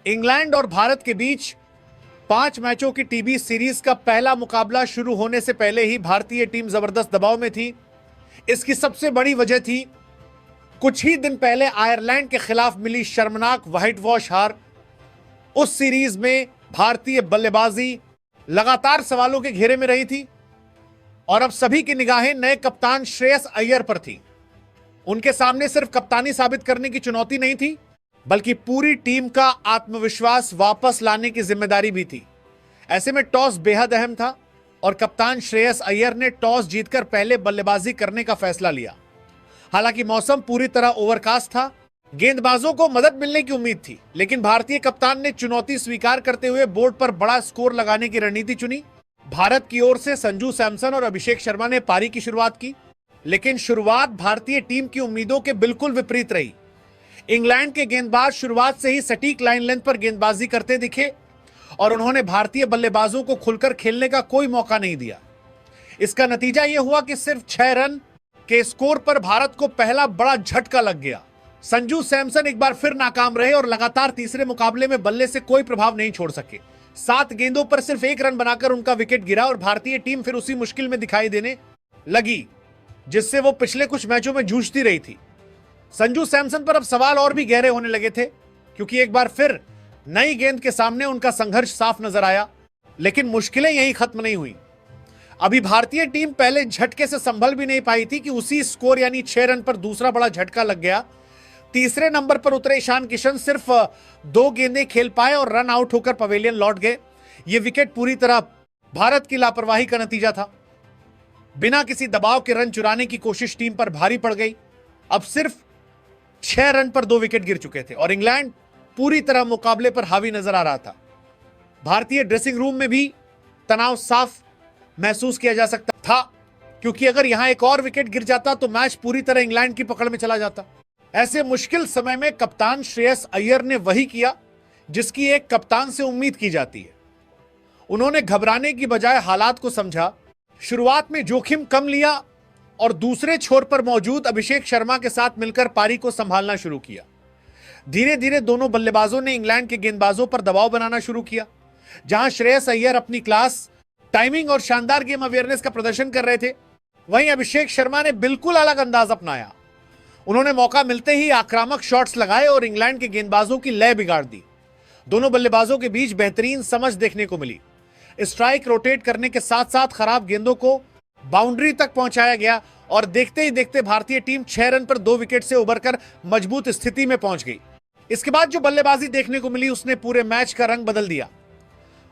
England और भारत के बीच 5 मैचों की टीबी सीरीज का पहला मुकाबला शुरू होने से पहले ही भारतीय टीम जबरदस्त दबाव में थी। इसकी सबसे बड़ी वजह थी कुछ ही दिन पहले आयरलैंड के खिलाफ मिली शर्मनाक व्हाइट वॉश हार। उस सीरीज में भारतीय बल्लेबाजी लगातार सवालों के घेरे में रही थी और अब सभी की निगाहें नए कप्तान श्रेयस अय्यर पर थी। उनके सामने सिर्फ कप्तानी साबित करने की चुनौती नहीं थी, बल्कि पूरी टीम का आत्मविश्वास वापस लाने की जिम्मेदारी भी थी। ऐसे में टॉस बेहद अहम था और कप्तान श्रेयस अय्यर ने टॉस जीतकर पहले बल्लेबाजी करने का फैसला लिया। हालांकि मौसम पूरी तरह ओवरकास्ट था, गेंदबाजों को मदद मिलने की उम्मीद थी, लेकिन भारतीय कप्तान ने चुनौती स्वीकार करते हुए बोर्ड पर बड़ा स्कोर लगाने की रणनीति चुनी। भारत की ओर से संजू सैमसन और अभिषेक शर्मा ने पारी की शुरुआत की, लेकिन शुरुआत भारतीय टीम की उम्मीदों के बिल्कुल विपरीत रही। इंग्लैंड के गेंदबाज शुरुआत से ही सटीक लाइन लेंथ पर गेंदबाजी करते दिखे और उन्होंने भारतीय बल्लेबाजों को खुलकर खेलने का कोई मौका नहीं दिया। इसका नतीजा यह हुआ कि सिर्फ 6 रन के स्कोर पर भारत को पहला बड़ा झटका लग गया। संजू सैमसन एक बार फिर नाकाम रहे और लगातार तीसरे मुकाबले में बल्ले से कोई प्रभाव नहीं छोड़ सके। 7 गेंदों पर सिर्फ 1 रन बनाकर उनका विकेट गिरा और भारतीय टीम फिर उसी मुश्किल में दिखाई देने लगी जिससे वो पिछले कुछ मैचों में जूझती रही थी। संजू सैमसन पर अब सवाल और भी गहरे होने लगे थे, क्योंकि एक बार फिर नई गेंद के सामने उनका संघर्ष साफ नजर आया। लेकिन मुश्किलें यहीं खत्म नहीं हुई। अभी भारतीय टीम पहले झटके से संभल भी नहीं पाई थी कि उसी स्कोर यानी 6 रन पर दूसरा बड़ा झटका लग गया। तीसरे नंबर पर उतरे ईशान किशन सिर्फ 2 गेंदें खेल पाए और रन आउट होकर पवेलियन लौट गए। यह विकेट पूरी तरह भारत की लापरवाही का नतीजा था। बिना किसी दबाव के रन चुराने की कोशिश टीम पर भारी पड़ गई। अब सिर्फ 6 रन पर 2 विकेट गिर चुके थे और इंग्लैंड पूरी तरह मुकाबले पर हावी नजर आ रहा था। भारतीय ड्रेसिंग रूम में भी तनाव साफ महसूस किया जा सकता था, क्योंकि अगर यहां एक और विकेट गिर जाता तो मैच पूरी तरह इंग्लैंड की पकड़ में चला जाता। ऐसे मुश्किल समय में कप्तान श्रेयस अय्यर ने वही किया जिसकी एक कप्तान से उम्मीद की जाती है। उन्होंने घबराने की बजाय हालात को समझा, शुरुआत में जोखिम कम लिया और दूसरे छोर पर मौजूद अभिषेक शर्मा के साथ मिलकर पारी को संभालना शुरू किया। धीरे धीरे दोनों बल्लेबाजों ने इंग्लैंड के गेंदबाजों पर दबाव बनाना शुरू किया। जहां श्रेयस अय्यर अपनी क्लास, टाइमिंग और शानदार गेम अवेयरनेस का प्रदर्शन कर रहे थे, वहीं अभिषेक शर्मा ने बिल्कुल अलग अंदाज अपनाया। उन्होंने मौका मिलते ही आक्रामक शॉट्स लगाए और इंग्लैंड के गेंदबाजों की लय बिगाड़ दी। दोनों बल्लेबाजों के बीच बेहतरीन समझ देखने को मिली। स्ट्राइक रोटेट करने के साथ साथ खराब गेंदों को बाउंड्री तक पहुंचाया गया और देखते ही देखते भारतीय टीम 6 रन पर 2 विकेट से उबरकर मजबूत स्थिति में पहुंच गई। इसके बाद जो बल्लेबाजी देखने को मिली उसने पूरे मैच का रंग बदल दिया।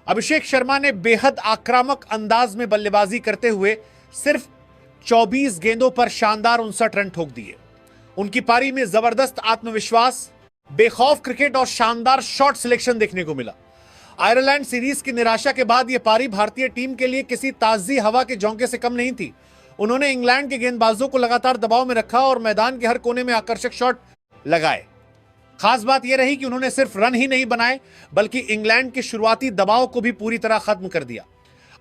अभिषेक शर्मा ने बेहद आक्रामक अंदाज में बल्लेबाजी करते हुए सिर्फ 24 गेंदों पर शानदार 59 रन ठोक दिए। उनकी पारी में जबरदस्त आत्मविश्वास, बेखौफ क्रिकेट और शानदार शॉट सिलेक्शन देखने को मिला। आयरलैंड सीरीज की निराशा के बाद यह पारी भारतीय टीम के लिए किसी ताजी हवा के झोंके से कम नहीं थी। उन्होंने इंग्लैंड के गेंदबाजों को लगातार दबाव में रखा और मैदान के हर कोने में आकर्षक शॉट लगाए। खास बात यह रही कि उन्होंने सिर्फ रन ही नहीं बनाए, बल्कि इंग्लैंड के शुरुआती दबाव को भी पूरी तरह खत्म कर दिया।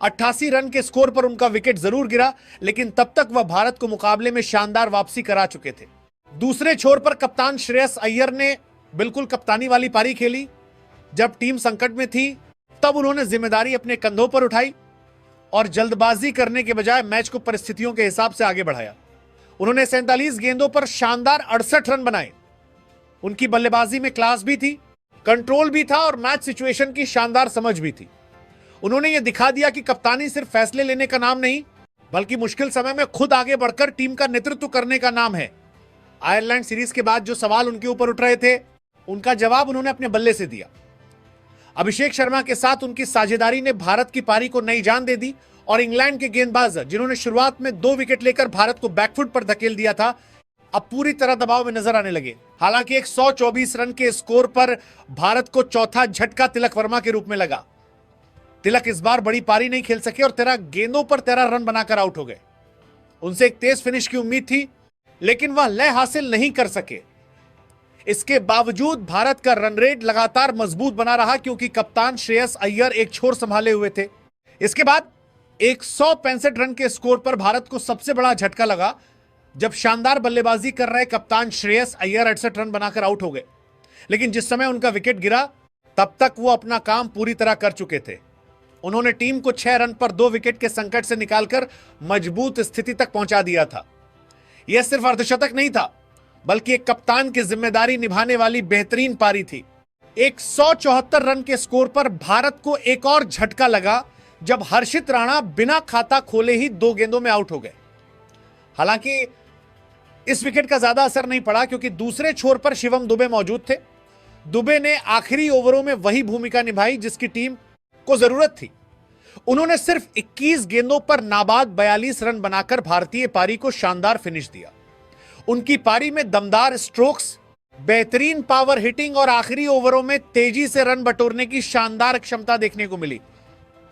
88 रन के स्कोर पर उनका विकेट जरूर गिरा, लेकिन तब तक वह भारत को मुकाबले में शानदार वापसी करा चुके थे। दूसरे छोर पर कप्तान श्रेयस अय्यर ने बिल्कुल कप्तानी वाली पारी खेली। जब टीम संकट में थी तब उन्होंने जिम्मेदारी अपने कंधों पर उठाई और जल्दबाजी करने के बजाय मैच को परिस्थितियों के हिसाब से आगे बढ़ाया। उन्होंने 47 गेंदों पर शानदार 68 रन बनाए। उनकी बल्लेबाजी में क्लास भी थी, कंट्रोल भी था और मैच सिचुएशन की शानदार समझ भी थी। उन्होंने यह दिखा दिया कि कप्तानी सिर्फ फैसले लेने का नाम नहीं, बल्कि मुश्किल समय में खुद आगे बढ़कर टीम का नेतृत्व करने का नाम है। आयरलैंड सीरीज के बाद जो सवाल उनके ऊपर उठ रहे थे, उनका जवाब उन्होंने अपने बल्ले से दिया। अभिषेक शर्मा के साथ उनकी साझेदारी ने भारत की पारी को नई जान दे दी और इंग्लैंड के गेंदबाज, जिन्होंने शुरुआत में 2 विकेट लेकर भारत को बैकफुट पर धकेल दिया था, अब पूरी तरह दबाव में नजर आने लगे। हालांकि 124 रन के स्कोर पर भारत को चौथा झटका तिलक वर्मा के रूप में लगा। तिलक इस बार बड़ी पारी नहीं खेल सके और 13 गेंदों पर 13 रन बनाकर आउट हो गए। उनसे एक तेज फिनिश की उम्मीद थी, लेकिन वह लय हासिल नहीं कर सके। इसके बावजूद भारत का रन रेट लगातार मजबूत बना रहा, क्योंकि कप्तान श्रेयस अय्यर एक छोर संभाले हुए थे। इसके बाद 165 रन के स्कोर पर भारत को सबसे बड़ा झटका लगा, जब शानदार बल्लेबाजी कर रहे कप्तान श्रेयस अय्यर 68 रन बनाकर आउट हो गए। लेकिन जिस समय उनका विकेट गिरा तब तक वो अपना काम पूरी तरह कर चुके थे। उन्होंने टीम को 6 रन पर 2 विकेट के संकट से निकालकर मजबूत स्थिति तक पहुंचा दिया था। यह सिर्फ अर्धशतक नहीं था, बल्कि एक कप्तान की जिम्मेदारी निभाने वाली बेहतरीन पारी थी। 174 रन के स्कोर पर भारत को एक और झटका लगा जब हर्षित राणा बिना खाता खोले ही 2 गेंदों में आउट हो गए। हालांकि इस विकेट का ज्यादा असर नहीं पड़ा, क्योंकि दूसरे छोर पर शिवम दुबे मौजूद थे। दुबे ने आखिरी ओवरों में वही भूमिका निभाई जिसकी टीम को जरूरत थी। उन्होंने सिर्फ 21 गेंदों पर नाबाद 42 रन बनाकर भारतीय पारी को शानदार फिनिश दिया। उनकी पारी में दमदार स्ट्रोक्स, बेहतरीन पावर हिटिंग और आखिरी ओवरों में तेजी से रन बटोरने की शानदार क्षमता देखने को मिली।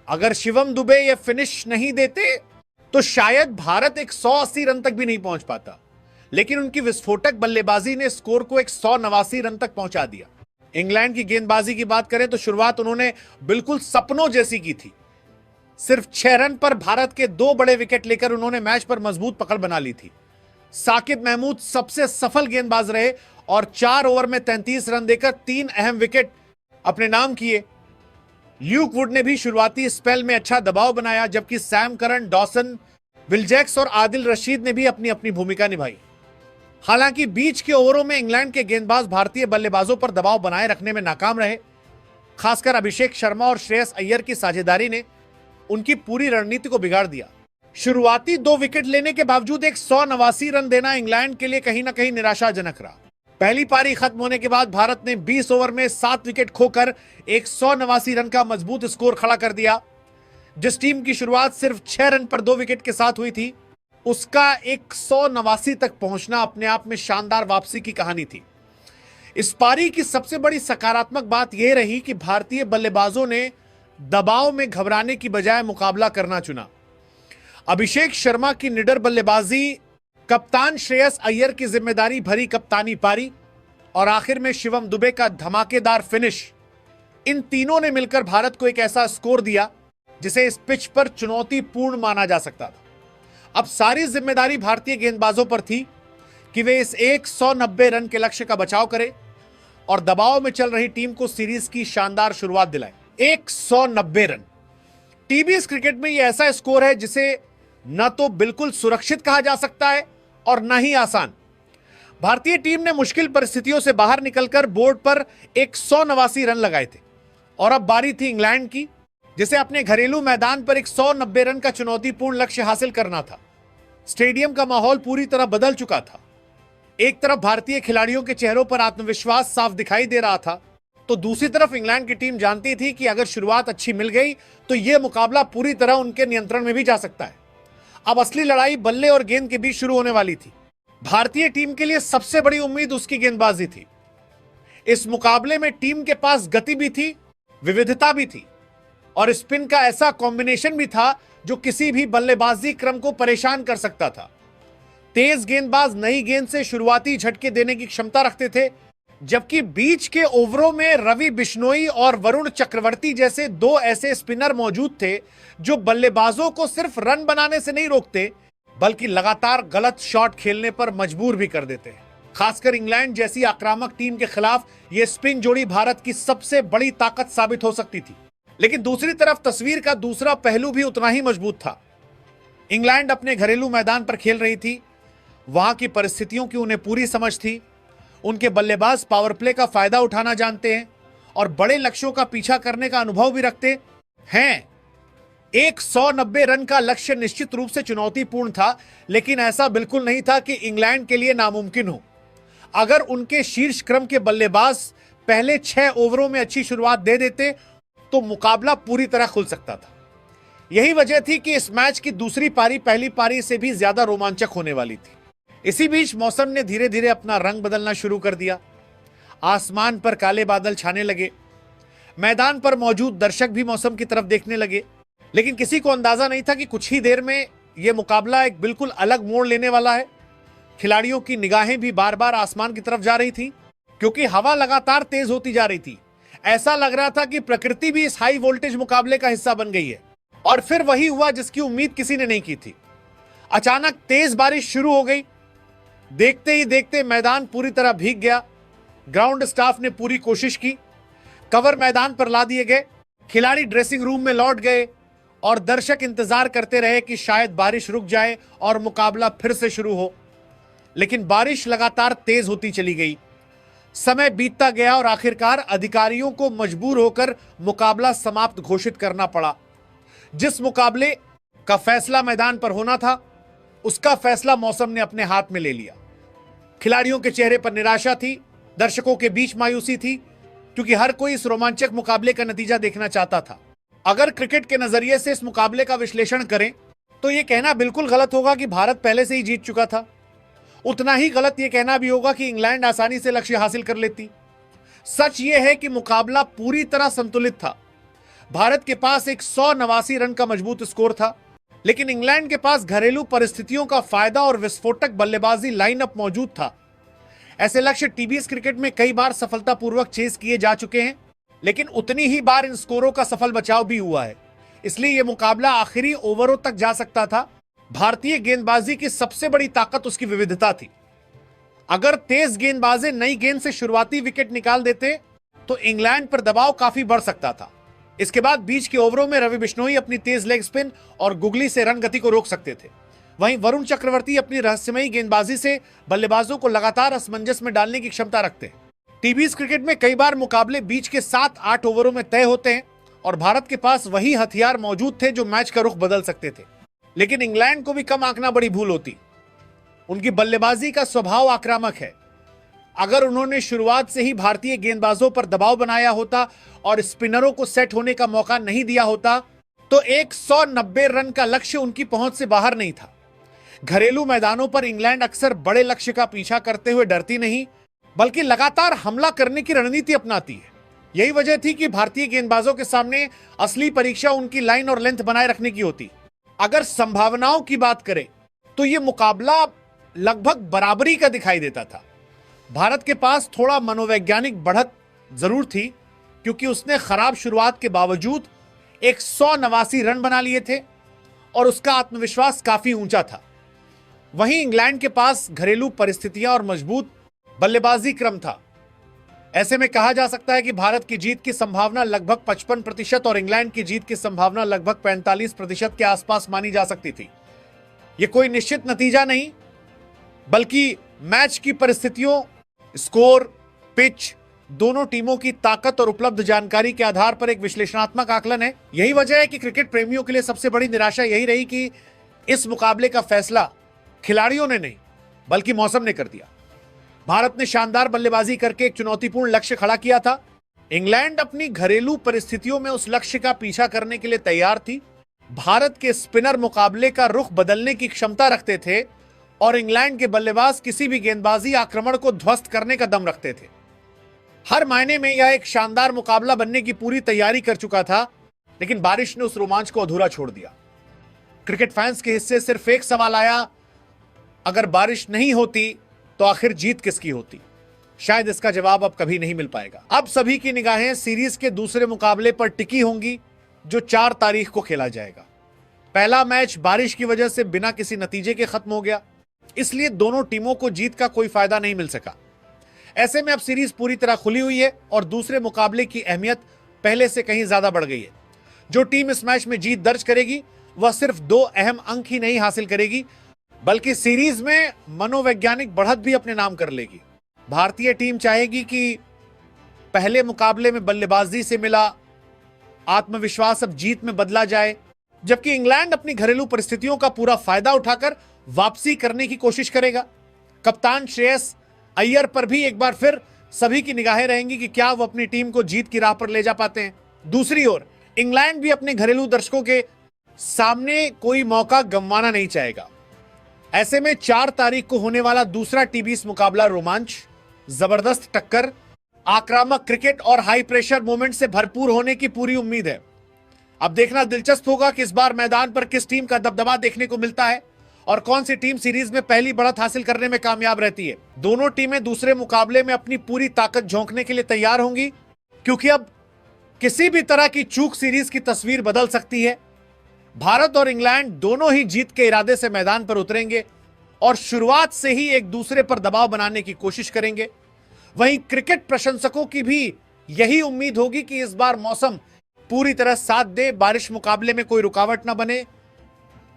अगर शिवम दुबे ये फिनिश नहीं देते तो शायद भारत एक 180 रन तक भी नहीं पहुंच पाता, लेकिन उनकी विस्फोटक बल्लेबाजी ने स्कोर को 189 रन तक पहुंचा दिया। इंग्लैंड की गेंदबाजी की बात करें तो शुरुआत उन्होंने बिल्कुल सपनों जैसी की थी। सिर्फ 6 रन पर भारत के 2 बड़े विकेट लेकर उन्होंने मैच पर मजबूत पकड़ बना ली थी। साकिब महमूद सबसे सफल गेंदबाज रहे और 4 ओवर में 33 रन देकर 3 अहम विकेट अपने नाम किए। ल्यूक वुड ने भी शुरुआती स्पेल में अच्छा दबाव बनाया, जबकि सैम करन, डॉसन, विलजैक्स और आदिल रशीद ने भी अपनी अपनी भूमिका निभाई। हालांकि बीच के ओवरों में इंग्लैंड के गेंदबाज भारतीय बल्लेबाजों पर दबाव बनाए रखने में नाकाम रहे। खासकर अभिषेक शर्मा और श्रेयस अय्यर की साझेदारी ने उनकी पूरी रणनीति को बिगाड़ दिया। शुरुआती 2 विकेट लेने के बावजूद 189 रन देना इंग्लैंड के लिए कहीं ना कहीं निराशाजनक रहा। पहली पारी खत्म होने के बाद भारत ने 20 ओवर में 7 विकेट खोकर 189 रन का मजबूत स्कोर खड़ा कर दिया। जिस टीम की शुरुआत सिर्फ 6 रन पर 2 विकेट के साथ हुई थी, उसका 189 तक पहुंचना अपने आप में शानदार वापसी की कहानी थी। इस पारी की सबसे बड़ी सकारात्मक बात यह रही कि भारतीय बल्लेबाजों ने दबाव में घबराने की बजाय मुकाबला करना चुना। अभिषेक शर्मा की निडर बल्लेबाजी, कप्तान श्रेयस अय्यर की जिम्मेदारी भरी कप्तानी पारी और आखिर में शिवम दुबे का धमाकेदार फिनिश, इन तीनों ने मिलकर भारत को एक ऐसा स्कोर दिया जिसे इस पिच पर चुनौतीपूर्ण माना जा सकता था। अब सारी जिम्मेदारी भारतीय गेंदबाजों पर थी कि वे इस 190 रन के लक्ष्य का बचाव करें और दबाव में चल रही टीम को सीरीज की शानदार शुरुआत दिलाएं। 190 रन टीबीएस क्रिकेट में यह ऐसा स्कोर है जिसे न तो बिल्कुल सुरक्षित कहा जा सकता है और न ही आसान। भारतीय टीम ने मुश्किल परिस्थितियों से बाहर निकलकर बोर्ड पर 189 रन लगाए थे और अब बारी थी इंग्लैंड की, जिसे अपने घरेलू मैदान पर 190 रन का चुनौतीपूर्ण लक्ष्य हासिल करना था। स्टेडियम का माहौल पूरी तरह बदल चुका था। एक तरफ भारतीय खिलाड़ियों के चेहरों पर आत्मविश्वास साफ दिखाई दे रहा था, तो दूसरी तरफ इंग्लैंड की टीम जानती थी कि अगर शुरुआत अच्छी मिल गई तो यह मुकाबला पूरी तरह उनके नियंत्रण में भी जा सकता है। अब असली लड़ाई बल्ले और गेंद के बीच शुरू होने वाली थी। भारतीय टीम के लिए सबसे बड़ी उम्मीद उसकी गेंदबाजी थी। इस मुकाबले में टीम के पास गति भी थी, विविधता भी थी और स्पिन का ऐसा कॉम्बिनेशन भी था जो किसी भी बल्लेबाजी क्रम को परेशान कर सकता था। तेज गेंदबाज नई गेंद से शुरुआती झटके देने की क्षमता रखते थे, जबकि बीच के ओवरों में रवि बिश्नोई और वरुण चक्रवर्ती जैसे 2 ऐसे स्पिनर मौजूद थे जो बल्लेबाजों को सिर्फ रन बनाने से नहीं रोकते, बल्कि लगातार गलत शॉट खेलने पर मजबूर भी कर देते हैं। खासकर इंग्लैंड जैसी आक्रामक टीम के खिलाफ यह स्पिन जोड़ी भारत की सबसे बड़ी ताकत साबित हो सकती थी। लेकिन दूसरी तरफ तस्वीर का दूसरा पहलू भी उतना ही मजबूत था। इंग्लैंड अपने घरेलू मैदान पर खेल रही थी, वहां की परिस्थितियों की उन्हें पूरी समझ थी। उनके बल्लेबाज पावर प्ले का फायदा उठाना जानते हैं और बड़े लक्ष्यों का पीछा करने का अनुभव भी रखते हैं। 190 रन का लक्ष्य निश्चित रूप से चुनौतीपूर्ण था, लेकिन ऐसा बिल्कुल नहीं था कि इंग्लैंड के लिए नामुमकिन हो। अगर उनके शीर्ष क्रम के बल्लेबाज पहले 6 ओवरों में अच्छी शुरुआत दे देते तो मुकाबला पूरी तरह खुल सकता था। यही वजह थी कि इस मैच की दूसरी पारी पहली पारी से भी ज्यादा रोमांचक होने वाली थी। इसी बीच मौसम ने धीरे धीरे अपना रंग बदलना शुरू कर दिया। आसमान पर काले बादल छाने लगे। मैदान पर मौजूद दर्शक भी मौसम की तरफ देखने लगे, लेकिन किसी को अंदाजा नहीं था कि कुछ ही देर में यह मुकाबला एक बिल्कुल अलग मोड़ लेने वाला है। खिलाड़ियों की निगाहें भी बार बार आसमान की तरफ जा रही थी, क्योंकि हवा लगातार तेज होती जा रही थी। ऐसा लग रहा था कि प्रकृति भी इस हाई वोल्टेज मुकाबले का हिस्सा बन गई है। और फिर वही हुआ जिसकी उम्मीद किसी ने नहीं की थी। अचानक तेज बारिश शुरू हो गई। देखते ही देखते मैदान पूरी तरह भीग गया। ग्राउंड स्टाफ ने पूरी कोशिश की। कवर मैदान पर ला दिए गए, खिलाड़ी ड्रेसिंग रूम में लौट गए और दर्शक इंतजार करते रहे कि शायद बारिश रुक जाए और मुकाबला फिर से शुरू हो। लेकिन बारिश लगातार तेज होती चली गई, समय बीतता गया और आखिरकार अधिकारियों को मजबूर होकर मुकाबला समाप्त घोषित करना पड़ा। जिस मुकाबले का फैसला मैदान पर होना था, उसका फैसला मौसम ने अपने हाथ में ले लिया। खिलाड़ियों के चेहरे पर निराशा थी, दर्शकों के बीच मायूसी थी, क्योंकि हर कोई इस रोमांचक मुकाबले का नतीजा देखना चाहता था। अगर क्रिकेट के नजरिए से इस मुकाबले का विश्लेषण करें तो यह कहना बिल्कुल गलत होगा कि भारत पहले से ही जीत चुका था। उतना ही गलत यह कहना भी होगा कि इंग्लैंड आसानी से लक्ष्य हासिल कर लेती। सच यह है कि मुकाबला पूरी तरह संतुलित था। भारत के पास एक 189 रन का मजबूत स्कोर था, लेकिन इंग्लैंड के पास घरेलू परिस्थितियों का फायदा और विस्फोटक बल्लेबाजी लाइनअप मौजूद था। ऐसे लक्ष्य टीबीएस क्रिकेट में कई बार सफलतापूर्वक चेस किए जा चुके हैं, लेकिन उतनी ही बार इन स्कोरों का सफल बचाव भी हुआ है। इसलिए यह मुकाबला आखिरी ओवरों तक जा सकता था। भारतीय गेंदबाजी की सबसे बड़ी ताकत उसकी विविधता थी। अगर तेज गेंदबाजें नई गेंद से शुरुआती विकेट निकाल देते तो इंग्लैंड पर दबाव काफी बढ़ सकता था। इसके बाद बीच के ओवरों में रवि बिश्नोई अपनी तेज लेग स्पिन और गुगली से रन गति को रोक सकते थे। वहीं वरुण चक्रवर्ती अपनी रहस्यमयी गेंदबाजी से बल्लेबाजों को लगातार असमंजस में डालने की क्षमता रखते हैं। टीबीएस क्रिकेट में कई बार मुकाबले बीच के 7-8 ओवरों में तय होते हैं और भारत के पास वही हथियार मौजूद थे जो मैच का रुख बदल सकते थे। लेकिन इंग्लैंड को भी कम आंकना बड़ी भूल होती। उनकी बल्लेबाजी का स्वभाव आक्रामक है। अगर उन्होंने शुरुआत से ही भारतीय गेंदबाजों पर दबाव बनाया होता और स्पिनरों को सेट होने का मौका नहीं दिया होता तो 190 रन का लक्ष्य उनकी पहुंच से बाहर नहीं था। घरेलू मैदानों पर इंग्लैंड अक्सर बड़े लक्ष्य का पीछा करते हुए डरती नहीं, बल्कि लगातार हमला करने की रणनीति अपनाती है। यही वजह थी कि भारतीय गेंदबाजों के सामने असली परीक्षा उनकी लाइन और लेंथ बनाए रखने की होती। अगर संभावनाओं की बात करें तो यह मुकाबला लगभग बराबरी का दिखाई देता था। भारत के पास थोड़ा मनोवैज्ञानिक बढ़त जरूर थी, क्योंकि उसने खराब शुरुआत के बावजूद 189 रन बना लिए थे और उसका आत्मविश्वास काफी ऊंचा था। वहीं इंग्लैंड के पास घरेलू परिस्थितियां और मजबूत बल्लेबाजी क्रम था। ऐसे में कहा जा सकता है कि भारत की जीत की संभावना लगभग 55% और इंग्लैंड की जीत की संभावना लगभग 45% के आसपास मानी जा सकती थी। यह कोई निश्चित नतीजा नहीं, बल्कि मैच की परिस्थितियों, स्कोर, पिच, दोनों टीमों की ताकत और उपलब्ध जानकारी के आधार पर एक विश्लेषणात्मक आकलन है। यही वजह है कि क्रिकेट प्रेमियों के लिए सबसे बड़ी निराशा यही रही कि इस मुकाबले का फैसला खिलाड़ियों ने नहीं, बल्कि मौसम ने कर दिया। भारत ने शानदार बल्लेबाजी करके एक चुनौतीपूर्ण लक्ष्य खड़ा किया था। इंग्लैंड अपनी घरेलू परिस्थितियों में उस लक्ष्य का पीछा करने के लिए तैयार थी। भारत के स्पिनर मुकाबले का रुख बदलने की क्षमता रखते थे और इंग्लैंड के बल्लेबाज किसी भी गेंदबाजी आक्रमण को ध्वस्त करने का दम रखते थे। हर मायने में यह एक शानदार मुकाबला बनने की पूरी तैयारी कर चुका था, लेकिन बारिश ने उस रोमांच को अधूरा छोड़ दिया। क्रिकेट फैंस के हिस्से सिर्फ एक सवाल आया, अगर बारिश नहीं होती तो आखिर जीत किसकी होती? शायद इसका जवाब अब कभी नहीं मिल पाएगा। अब सभी की निगाहें सीरीज के दूसरे मुकाबले पर टिकी होंगी, जो 4 तारीख को खेला जाएगा। पहला मैच बारिश की वजह से बिना किसी नतीजे के खत्म हो गया, इसलिए दोनों टीमों को जीत का कोई फायदा नहीं मिल सका। ऐसे में अब सीरीज पूरी तरह खुली हुई है और दूसरे मुकाबले की अहमियत पहले से कहीं ज्यादा बढ़ गई है। जो टीम इस मैच में जीत दर्ज करेगी वह सिर्फ 2 अहम अंक ही नहीं हासिल करेगी, बल्कि सीरीज में मनोवैज्ञानिक बढ़त भी अपने नाम कर लेगी। भारतीय टीम चाहेगी कि पहले मुकाबले में बल्लेबाजी से मिला आत्मविश्वास अब जीत में बदला जाए, जबकि इंग्लैंड अपनी घरेलू परिस्थितियों का पूरा फायदा उठाकर वापसी करने की कोशिश करेगा। कप्तान श्रेयस अय्यर पर भी एक बार फिर सभी की निगाहें रहेंगी कि क्या वो अपनी टीम को जीत की राह पर ले जा पाते हैं। दूसरी ओर इंग्लैंड भी अपने घरेलू दर्शकों के सामने कोई मौका गंवाना नहीं चाहेगा। ऐसे में 4 तारीख को होने वाला दूसरा टीबीएस मुकाबला रोमांच, जबरदस्त टक्कर, आक्रामक क्रिकेट और हाई प्रेशर मोमेंट से भरपूर होने की पूरी उम्मीद है। अब देखना दिलचस्प होगा कि इस बार मैदान पर किस टीम का दबदबा देखने को मिलता है और कौन सी टीम सीरीज में पहली बढ़त हासिल करने में कामयाब रहती है। दोनों टीमें दूसरे मुकाबले में अपनी पूरी ताकत झोंकने के लिए तैयार होंगी, क्योंकि अब किसी भी तरह की चूक सीरीज की तस्वीर बदल सकती है। भारत और इंग्लैंड दोनों ही जीत के इरादे से मैदान पर उतरेंगे और शुरुआत से ही एक दूसरे पर दबाव बनाने की कोशिश करेंगे। वहीं क्रिकेट प्रशंसकों की भी यही उम्मीद होगी कि इस बार मौसम पूरी तरह साथ दे, बारिश मुकाबले में कोई रुकावट ना बने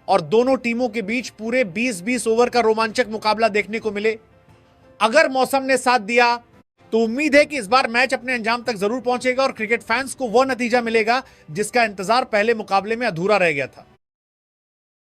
और दोनों टीमों के बीच पूरे 20-20 ओवर का रोमांचक मुकाबला देखने को मिले। अगर मौसम ने साथ दिया तो उम्मीद है कि इस बार मैच अपने अंजाम तक जरूर पहुंचेगा और क्रिकेट फैंस को वह नतीजा मिलेगा जिसका इंतजार पहले मुकाबले में अधूरा रह गया था।